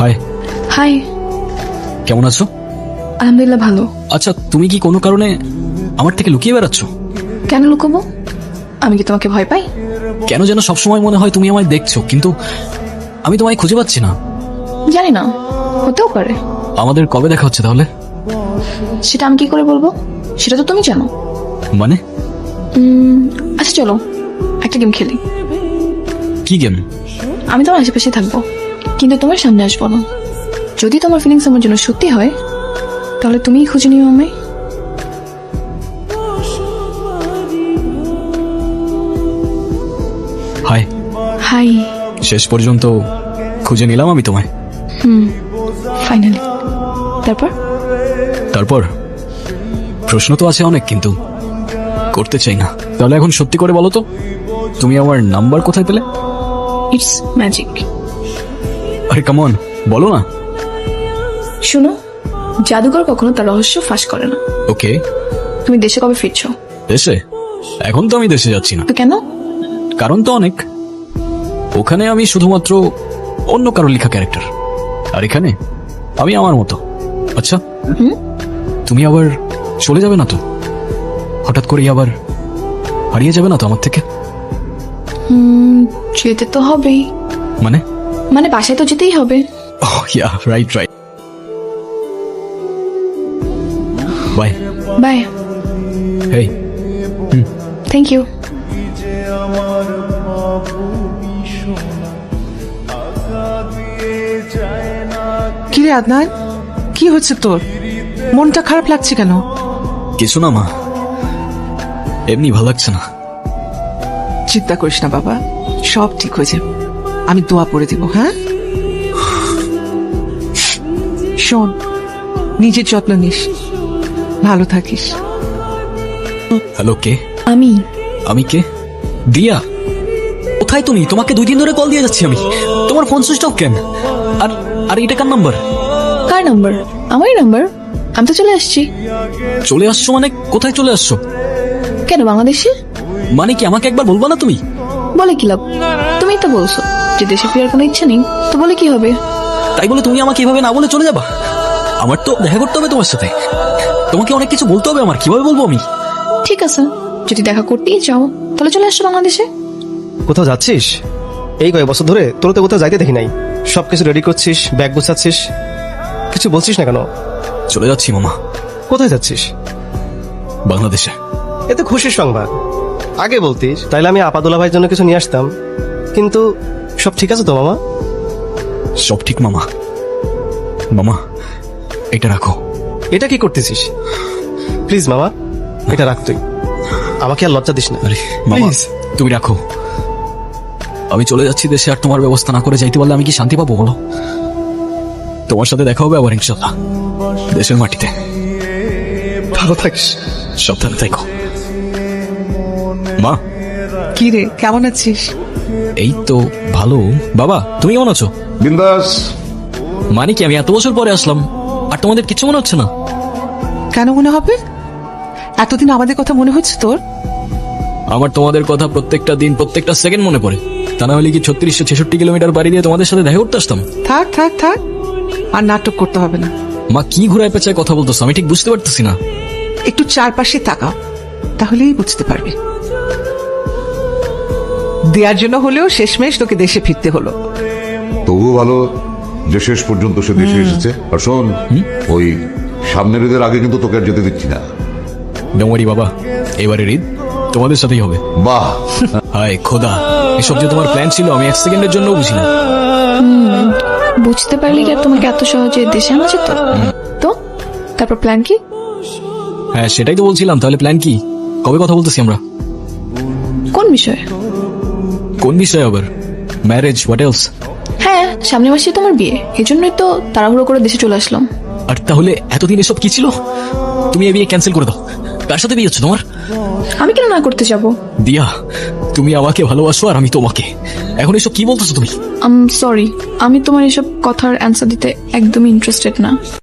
High. High. কেমন আছো? আলহামদুলিল্লাহ ভালো। আচ্ছা, তুমি কি কোনো কারণে আমার থেকে লুকিয়ে বেড়াচ্ছ? কেন লুকাবো? আমি কি তোমাকে ভয় পাই? কেন যেন সবসময় মনে হয় তুমি আমায় দেখছো, কিন্তু আমি তোমায় খুঁজে পাচ্ছি না। জানি না, হতেও পারে। আমাদের কবে দেখা হচ্ছে তাহলে? সেটা আমি কি করে বলবো? সেটা তো তুমি জানো। মানে? আচ্ছা চলো একটা গেম খেলি। কি গেম? আমি তোমার আশেপাশে থাকবো, কিন্তু তোমার সামনে আসবো না। যদি তোমার ফিলিংস আমার জন্য সত্যি হয়, তাহলে তুমিই খুঁজে নিও আমায়। হাই। হাই। শেষ পর্যন্ত খুঁজে নিলাম আমি তোমায়। ফাইনালি। তারপর? তারপর প্রশ্ন তো আছে অনেক, কিন্তু করতে চাই না। তাহলে এখন সত্যি করে বলো তো, তুমি আমার নাম্বার কোথায় পেলে? It's magic. আরে কাম অন, বলো না। শুনো, জাদুঘর কখনো তার রহস্য ফাঁস করে না। ওকে। তুমি দেশে কবে ফিরছো? দেশে? এখন তো আমি দেশে যাচ্ছি না। তো কেন? কারণ তো অনেক। ওখানে আমি শুধুমাত্র অন্য কারো লেখা ক্যারেক্টার, আর এখানে আমি আমার মতো। আচ্ছা, তুমি আবার চলে যাবে না তো? হঠাৎ করেই আবার হারিয়ে যাবে না তো আমার থেকে? যেতে তো হবেই। মানে? মানে বাসায় তো যেতেই হবে। Yeah, right right. Bye. Bye. Hey. Thank you. কি রে আদনান, কি হচ্ছে তোর? মনটা খারাপ লাগছে কেন? কিছু না মা, এমনি ভালো লাগছে না। চিন্তা করিস না বাবা, সব ঠিক হয়ে যাবে। আমি দোয়া পড়ে দিব। হ্যাঁ শোন, নিজের যত্ন নিস, ভালো থাকিস। হ্যালো, কে? আমি। আমি কে? দিয়া? কোথায় তুমি? তোমাকে 2 দিন ধরে কল দিয়ে যাচ্ছি আমি। তোমার ফোন সুইচ অফ কেন? আর আর এটা কার নাম্বার? কার নাম্বার? আমারই নাম্বার। আমি তো চলে আসছি। চলে আসছো মানে? কোথায় চলে আসছো? কেন, বাংলাদেশে? মানে কি আমাকে একবার বলবা না তুমি? বলে কি লাভ? তুমি তো বলছো যে দেশে ফেরার কোনো ইচ্ছা নেই, তো বলে কি হবে? তাই বলে তুমি আমাকে এভাবে না বলে চলে যাবা? আমার তো দেখা করতে হবে তোমার সাথে। তোমাকে অনেক কিছু বলতে হবে আমার, কিভাবে বলবো আমি? ঠিক আছে, যদি দেখা করতেই চাও তাহলে চলে আসছো বাংলাদেশে। কোথাও যাচ্ছিস? এই কয়েক বছর ধরে তোর তো কোথাও যাইতে দেখি নাই। সবকিছু রেডি করছিস, ব্যাগ গোছাচ্ছিস, কিছু বলছিস না কেন? চলে যাচ্ছি মামা। কোথায় যাচ্ছিস? বাংলাদেশে। এতে খুশির সংবাদ। আগে বলতিস তাইলে আমি আপাদুল্লা ভাইয়ের জন্য কিছু নিয়ে আসতাম। কিন্তু সব ঠিক আছে তো মামা? সব ঠিক মামা। মামা, এটা রাখো। এটা কি করতেছিস? প্লিজ মামা, এটা রাখ তুই। আমাকে আর লজ্জা দিস না। আরে মামা, Please. তুমি রাখো। আমি চলে যাচ্ছি দেশে, আর তোমার ব্যবস্থা না করে যাইতে পারলে আমি কি শান্তি পাবো বলো? তোমার সাথে দেখা হবে আবার ইনশাল্লাহ, দেশের মাটিতে। ভালো থাকিস, সাবধানে থেকো মা। কি রে, কেমন আছিস? এই তো ভালো। বাবা, তুমি কেমন আছো? বিন্দাস। মানে কি আমি এত বছর পরে আসলাম আর তোমাদের কিছু মনে হচ্ছে না? কেন মনে হবে? এতদিন আমাদের কথা মনে হচ্ছে তোর? আমার তোমাদের কথা প্রত্যেকটা দিন, প্রত্যেকটা সেকেন্ড মনে পড়ে। তা না হলে কি 3666 কিলোমিটার বাড়ি দিয়ে তোমাদের সাথে দেখা করতে আসতাম? থাক থাক থাক, আর নাটক করতে হবে না। মা, কি ঘুরায় পেঁচায় কথা বলতেছো? আমি ঠিক বুঝতে পারতেছি না। একটু চারপাশে তাকাও, তাহলেই বুঝতে পারবে। দেওয়ার জন্য হলেও শেষমেশ তোকে দেশে ফিরতে হলো। তবুও ভালো যে শেষ পর্যন্ত সে দেশে এসেছে। আর শোন, ওই সামনের ঈদের আগে কিন্তু তোকে আর যেতে দিচ্ছি না। ডোমরি বাবা, এবারের ঈদ তোমাদের সাথেই হবে। বাহ। হায় খোদা, এসব যে তোমার প্ল্যান ছিল আমি 1 সেকেন্ডের জন্য বুঝি না। বুঝতে পারলি কি আর তোমাকে এত সহজে দেশে আনা যেত? তো তারপর প্ল্যান কি? হ্যাঁ, সেটাই তো বলছিলাম। তাহলে প্ল্যান কি? কবে কথা বলতেছি আমরা? কোন বিষয়ে? কোন বিষয় আবার? Marriage, what else? হ্যাঁ, সামনের মাসে তোমার বিয়ে, এজন্যই তো তাড়াহুড়ো করে দেশে চলে আসলাম। আর তাহলে এতদিন এসব কি ছিল? তুমি এই বিয়ে ক্যান্সেল করে দাও। কার সাথে বিয়ে হচ্ছে তোমার? আমি কেন না করতে যাবো? দিয়া, তুমি আমাকে ভালোবাসো আর আমি তোমাকে। এখন এসব কি বলতেছো তুমি? সরি, আমি তোমার এসব কথার অ্যান্সার দিতে একদমই ইন্টারেস্টেড না।